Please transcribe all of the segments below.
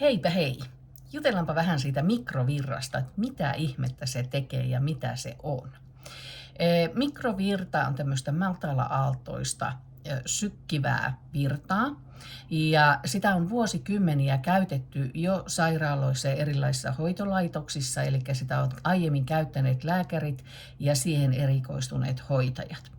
Heipä hei! Jutellaanpa vähän siitä mikrovirrasta, että mitä ihmettä se tekee ja mitä se on. Mikrovirta on tämmöistä matala-aaltoista sykkivää virtaa ja sitä on vuosikymmeniä käytetty jo sairaaloissa ja erilaisissa hoitolaitoksissa, eli sitä on aiemmin käyttäneet lääkärit ja siihen erikoistuneet hoitajat.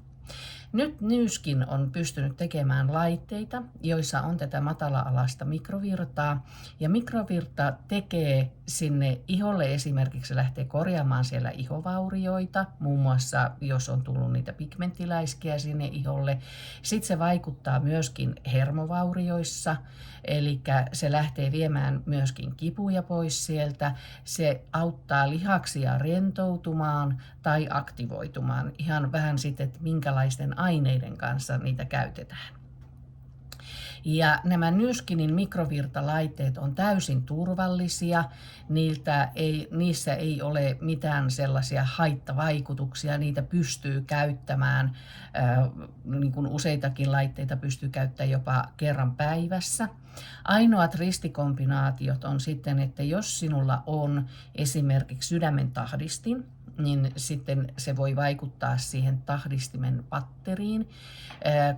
Nyt Nyskin on pystynyt tekemään laitteita, joissa on tätä matala-alasta mikrovirtaa. Ja mikrovirta tekee sinne iholle esimerkiksi, se lähtee korjaamaan siellä ihovaurioita, muun muassa jos on tullut niitä pigmenttiläiskiä sinne iholle. Sitten se vaikuttaa myöskin hermovaurioissa, eli se lähtee viemään myöskin kipuja pois sieltä. Se auttaa lihaksia rentoutumaan tai aktivoitumaan, ihan vähän sitten, että minkälaisten aineiden kanssa niitä käytetään. Ja nämä Nyskinin mikrovirtalaitteet on täysin turvallisia, niissä ei ole mitään sellaisia haittavaikutuksia, niitä pystyy käyttämään, niin kuin useitakin laitteita pystyy käyttämään jopa kerran päivässä. Ainoat ristikombinaatiot on sitten, että jos sinulla on esimerkiksi sydämen tahdistin, niin sitten se voi vaikuttaa siihen tahdistimen patteriin.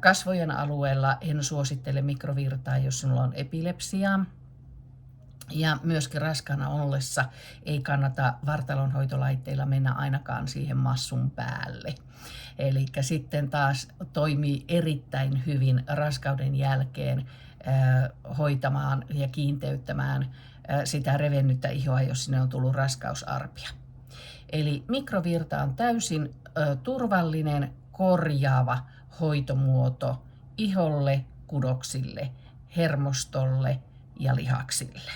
Kasvojen alueella en suosittele mikrovirtaa, jos sinulla on epilepsiaa. Ja myöskin raskaana ollessa ei kannata vartalonhoitolaitteilla mennä ainakaan siihen massun päälle. Eli sitten taas toimii erittäin hyvin raskauden jälkeen hoitamaan ja kiinteyttämään sitä revennyttä ihoa, jos sinne on tullut raskausarpia. Eli mikrovirta on täysin turvallinen, korjaava hoitomuoto iholle, kudoksille, hermostolle ja lihaksille.